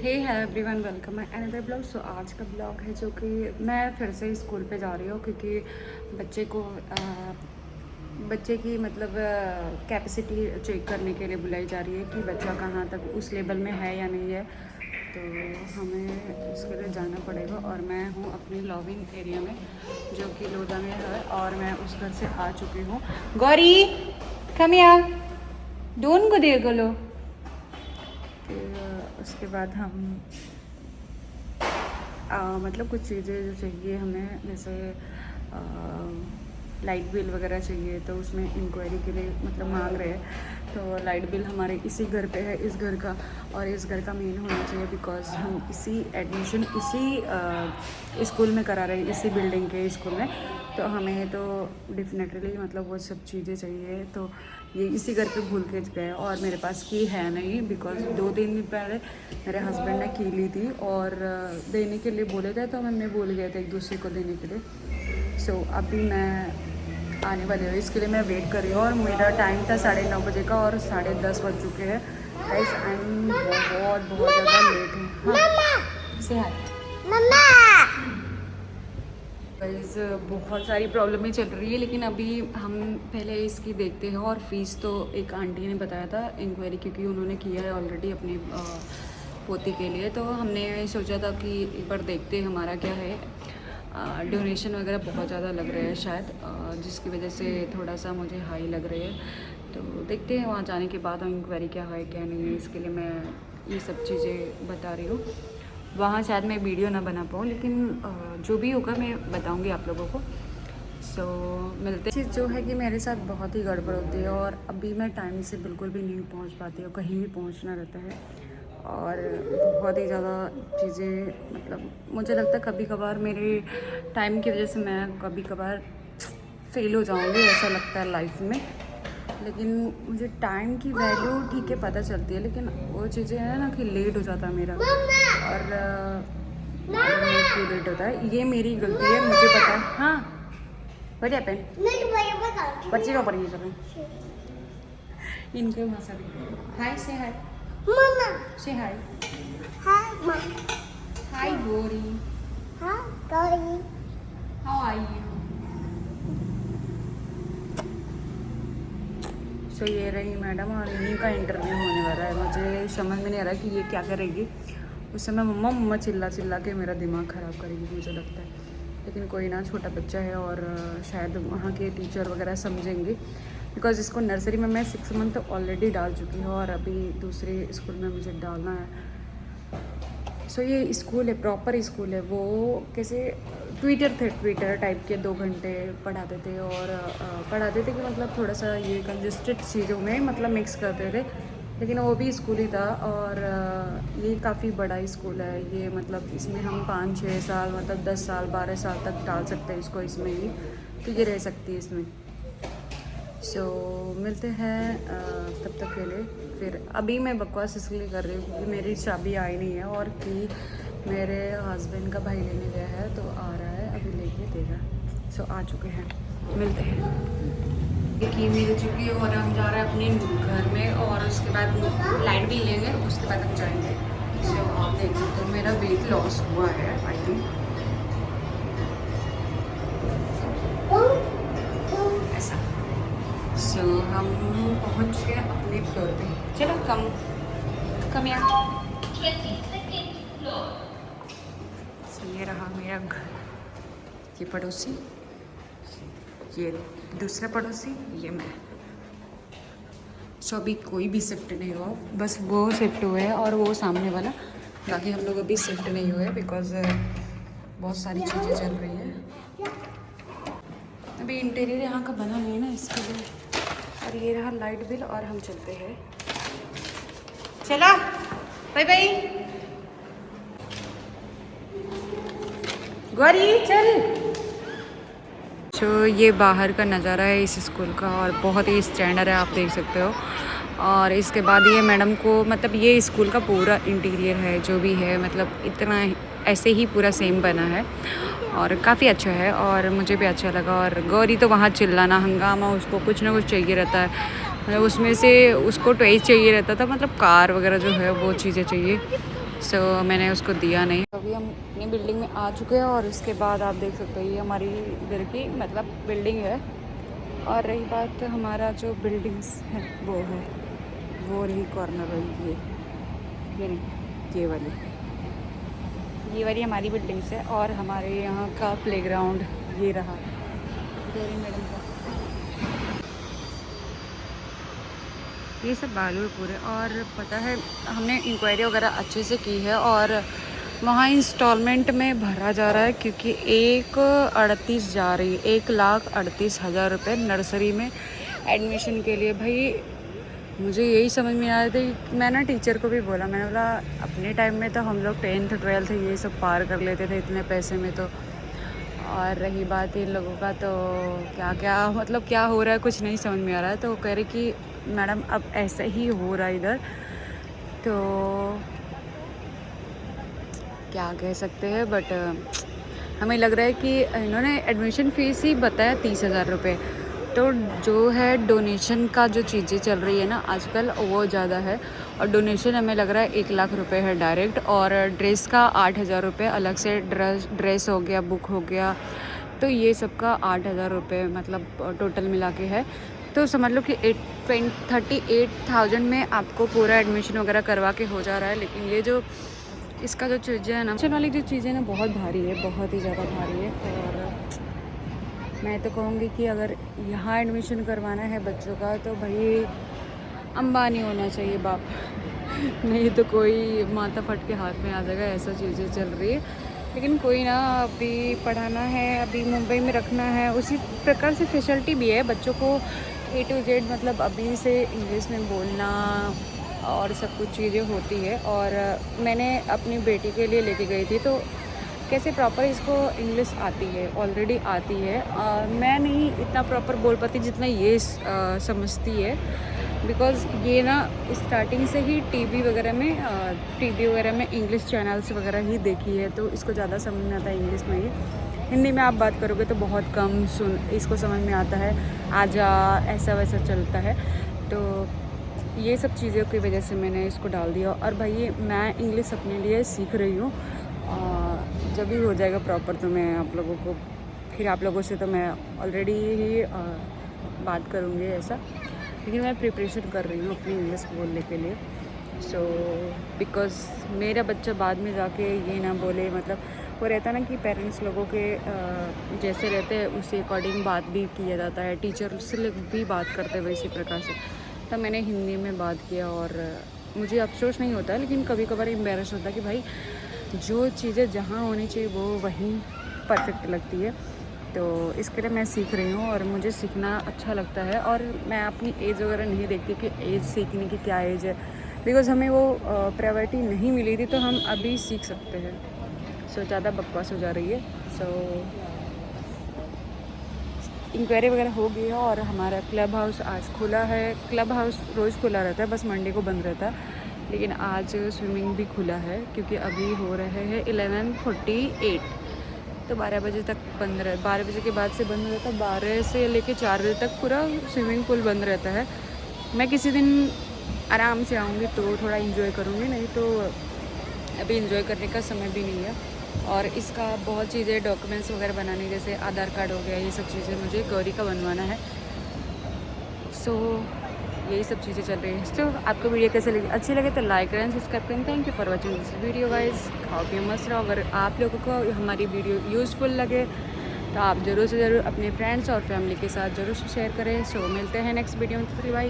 Hey hi everyone, welcome my another blog. So आज का blog है जो कि मैं फिर से स्कूल पे जा रही हूँ क्योंकि बच्चे की मतलब कैपेसिटी चेक करने के लिए बुलाई जा रही है कि बच्चा कहाँ तक उस लेवल में है या नहीं है। तो हमें इसके लिए जाना पड़ेगा और मैं हूँ अपनी लॉविंग एरिया में जो कि लोधा में है और मैं उस घर से आ चुकी हूँ। गौरी कमिया डोन को दे गलो। फिर उसके बाद हम मतलब कुछ चीज़ें जो चाहिए हमें, जैसे लाइट बिल वगैरह चाहिए, तो उसमें इंक्वायरी के लिए मतलब मांग रहे हैं। तो लाइट बिल हमारे इसी घर पे है, इस घर का, और इस घर का मेन होना चाहिए बिकॉज हम इसी एडमिशन इसी स्कूल में करा रहे हैं, इसी बिल्डिंग के स्कूल में। तो हमें तो डेफिनेटली मतलब वो सब चीज़ें चाहिए। तो ये इसी घर पे भूल के गए और मेरे पास की है नहीं बिकॉज 2-3 दिन पहले मेरे हस्बैंड ने की ली थी और देने के लिए बोले थे, तो मम्मी भूल गए थे एक दूसरे को देने के लिए। सो अभी मैं आने वाली हूँ, इसके लिए मैं वेट कर रही हूँ और मेरा टाइम था 9:30 बजे का और 10:30 बज चुके हैं। गाइस आई एम बहुत ज़्यादा लेट है। हाँ से गाइस बहुत सारी प्रॉब्लमें चल रही है, लेकिन अभी हम पहले इसकी देखते हैं। और फीस तो एक आंटी ने बताया था इंक्वायरी, क्योंकि उन्होंने किया है ऑलरेडी अपनी पोती के लिए। तो हमने सोचा था कि एक बार देखते हैं हमारा क्या है। डोनेशन वगैरह बहुत ज़्यादा लग रहे हैं शायद, जिसकी वजह से थोड़ा सा मुझे हाई लग रही है। तो देखते हैं वहाँ जाने के बाद हम इंक्वायरी क्या है क्या नहीं है, इसके लिए मैं ये सब चीज़ें बता रही हूँ। वहाँ शायद मैं वीडियो ना बना पाऊँ, लेकिन जो भी होगा मैं बताऊँगी आप लोगों को। सो मिलते चीज़ जो है कि मेरे साथ बहुत ही गड़बड़ होती है और अभी मैं टाइम से बिल्कुल भी नहीं पहुँच पाती हूँ, कहीं भी पहुँचना रहता है और बहुत ही ज़्यादा चीज़ें मतलब मुझे लगता है कभी कभार मेरे टाइम की वजह से मैं कभी कभार फेल हो जाऊँगी, ऐसा लगता है लाइफ में। लेकिन मुझे टाइम की वैल्यू ठीक है पता चलती है, लेकिन वो चीज़ें हैं ना कि लेट हो जाता है मेरा, और क्यों लेट होता है ये मेरी गलती है, मुझे पता है। हाँ बढ़िया पेन पर्ची का पढ़िए चलो इनके भाषा भी। हाय से हाय मम्मा, से हाय। हाय मम्मा। हाय गोरी। हाय गोरी। How are you? सो ये रही मैडम और इन्हीं का इंटरव्यू होने वाला है। मुझे समझ में नहीं आ रहा कि ये क्या करेगी। उस समय मम्मा मम्मा चिल्ला चिल्ला के मेरा दिमाग ख़राब करेगी मुझे लगता है, लेकिन कोई ना, छोटा बच्चा है और शायद वहाँ के टीचर वगैरह समझेंगे बिकॉज इसको नर्सरी में मैं 6 मंथ ऑलरेडी डाल चुकी हूँ और अभी दूसरे स्कूल में मुझे डालना है। सो ये स्कूल है, प्रॉपर स्कूल है। वो कैसे ट्विटर टाइप के 2 घंटे पढ़ाते थे और पढ़ाते थे कि मतलब थोड़ा सा ये कंजस्टेड चीज़ों में मतलब मिक्स करते थे, लेकिन वो भी स्कूल ही था। और ये काफ़ी बड़ा स्कूल है ये, मतलब इसमें हम 5-6 साल मतलब 10 साल 12 साल तक डाल सकते हैं इसको इसमें ही, तो ये रह सकती है इसमें। सो मिलते हैं तब तक के लिए। फिर अभी मैं बकवास इसलिए कर रही हूँ क्योंकि मेरी चाबी आई नहीं है और कि मेरे हस्बैंड का भाई लेने गया है, तो आ रहा है अभी लेके देगा। सो आ चुके हैं, मिलते हैं। की मिल चुकी है और हम जा रहे हैं अपने घर में और उसके बाद लाइट भी लेंगे, उसके बाद हम जाएंगे। सो आप देख सकते हो मेरा वेट लॉस हुआ है आई थिंक ऐसा। सो हम पहुंच चुके हैं अपने फ्लोर पे। चलो कम यहाँ। सो ये रहा मेरा घर, ये पड़ोसी, ये दूसरा पड़ोसी, ये मैं। सो अभी कोई भी शिफ्ट नहीं हुआ, बस वो शिफ्ट हुए हैं और वो सामने वाला, बाकी हम लोग अभी शिफ्ट नहीं हुए बिकॉज बहुत सारी चीज़ें चल रही है अभी। इंटीरियर यहाँ का बना नहीं है ना, इसके लिए। और ये रहा लाइट बिल और हम चलते हैं। चला बाय बाय गौरी चल। तो ये बाहर का नज़ारा है इस स्कूल का और बहुत ही स्टैंडर्ड है, आप देख सकते हो। और इसके बाद ये मैडम को मतलब ये स्कूल का पूरा इंटीरियर है जो भी है, मतलब इतना ऐसे ही पूरा सेम बना है और काफ़ी अच्छा है और मुझे भी अच्छा लगा। और गौरी तो वहाँ चिल्लाना हंगामा, उसको कुछ ना कुछ चाहिए रहता है, मतलब उसमें से उसको टॉयज चाहिए रहता था, मतलब कार वगैरह जो है वो चीज़ें चाहिए। सो मैंने उसको दिया नहीं। अभी हम अपनी बिल्डिंग में आ चुके हैं और उसके बाद आप देख सकते हो ये हमारी इधर की मतलब बिल्डिंग है। और रही बात हमारा जो बिल्डिंग्स है वो रही कॉर्नर रही ये नहीं ये वाली हमारी बिल्डिंग्स है। और हमारे यहाँ का प्लेग्राउंड ये रहा मैडम का। ये सब बालू है पूरे। और पता है हमने इंक्वायरी वगैरह अच्छे से की है और वहाँ इंस्टॉलमेंट में भरा जा रहा है क्योंकि 1,38 जा रही है, 1,38,000 रुपये नर्सरी में एडमिशन के लिए। भाई मुझे यही समझ में आ रही थी। मैं ना टीचर को भी बोला, मैंने बोला अपने टाइम में तो हम लोग 10th 12th ये सब पार कर लेते थे इतने पैसे में तो। और रही बात इन लोगों का तो क्या क्या मतलब क्या हो रहा है कुछ नहीं समझ में आ रहा है। तो वो कह रहे कि मैडम अब ऐसा ही हो रहा है इधर, तो क्या कह सकते हैं। बट हमें लग रहा है कि इन्होंने एडमिशन फ़ीस ही बताया 30,000 रुपये। तो जो है डोनेशन का जो चीज़ें चल रही है ना आजकल वो ज़्यादा है। और डोनेशन हमें लग रहा है 1,00,000 रुपये है डायरेक्ट। और ड्रेस का 8,000 रुपये अलग से, ड्रेस हो गया, बुक हो गया, तो ये सब का 8,000 रुपये मतलब टोटल मिला के है। तो समझ लो कि 38,000 में आपको पूरा एडमिशन वगैरह करवा के हो जा रहा है। लेकिन ये जो इसका जो चीज़ें है ना, एडमिशन वाली जो चीज़ें ना बहुत भारी है, बहुत ही ज़्यादा भारी है। और मैं तो कहूँगी कि अगर यहाँ एडमिशन करवाना है बच्चों का तो भाई अंबानी होना चाहिए बाप नहीं तो कोई माथा फट के हाथ में आ जाएगा, ऐसा चीज़ें चल रही है। लेकिन कोई ना, अभी पढ़ाना है, अभी मुंबई में रखना है। उसी प्रकार से फैसिलिटी भी है बच्चों को A to Z, मतलब अभी से इंग्लिश में बोलना और सब कुछ चीज़ें होती है। और मैंने अपनी बेटी के लिए लेके गई थी तो कैसे प्रॉपर इसको इंग्लिश आती है, ऑलरेडी आती है। मैं नहीं इतना प्रॉपर बोल पाती जितना ये समझती है, बिकॉज़ ये ना स्टार्टिंग से ही टीवी वगैरह में इंग्लिश चैनल्स वगैरह ही देखी है, तो इसको ज़्यादा समझ में आता है इंग्लिश में ही। हिंदी में आप बात करोगे तो बहुत कम इसको समझ में आता है, आजा ऐसा वैसा चलता है। तो ये सब चीज़ों की वजह से मैंने इसको डाल दिया। और भाई मैं इंग्लिश अपने लिए सीख रही हूँ, जब भी हो जाएगा प्रॉपर तो मैं आप लोगों को फिर आप लोगों से तो मैं ऑलरेडी ही बात करूँगी ऐसा। लेकिन मैं प्रिपरेशन कर रही हूँ अपनी इंग्लिश बोलने के लिए। सो बिकॉज़ मेरा बच्चा बाद में जाके ये ना बोले, मतलब वो रहता ना कि पेरेंट्स लोगों के जैसे रहते हैं उसी अकॉर्डिंग बात भी किया जाता है, टीचर से भी बात करते हुए इसी प्रकार से। तब मैंने हिंदी में बात किया और मुझे अफसोस नहीं होता, लेकिन कभी कभार एम्बैरस होता है कि भाई जो चीज़ें जहाँ होनी चाहिए वो वहीं परफेक्ट लगती है। तो इसके लिए मैं सीख रही हूँ और मुझे सीखना अच्छा लगता है। और मैं अपनी एज वगैरह नहीं देखती कि एज सीखने की क्या एज है, बिकॉज़ हमें वो प्रायोरिटी नहीं मिली थी तो हम अभी सीख सकते हैं। सो ज़्यादा बकवास हो जा रही है। सो इंक्वायरी वगैरह हो गई है और हमारा क्लब हाउस आज खुला है। क्लब हाउस रोज़ खुला रहता है, बस मंडे को बंद रहता है। लेकिन आज स्विमिंग भी खुला है क्योंकि अभी हो रहे हैं 11:48, तो 12 बजे तक बंद रहे। 12 बजे के बाद से बंद रहता है, 12 से लेके 4 बजे तक पूरा स्विमिंग पूल बंद रहता है। मैं किसी दिन आराम से आऊँगी तो थोड़ा इंजॉय करूँगी, नहीं तो अभी इंजॉय करने का समय भी नहीं है। और इसका बहुत चीज़ें डॉक्यूमेंट्स वगैरह बनाने, जैसे आधार कार्ड हो गया, ये सब चीज़ें मुझे गौरी का बनवाना है। सो यही सब चीज़ें चल रही हैं। तो आपको वीडियो कैसे लगी, अच्छी लगे तो लाइक करें, सब्सक्राइब करें। Thank you for watching this video guys. खाओ पियो मस्त रहो। अगर आप लोगों को हमारी वीडियो यूज़फुल लगे तो आप ज़रूर से ज़रूर अपने फ्रेंड्स और फैमिली के साथ ज़रूर शेयर करें। सो मिलते हैं नेक्स्ट वीडियो में, बाय।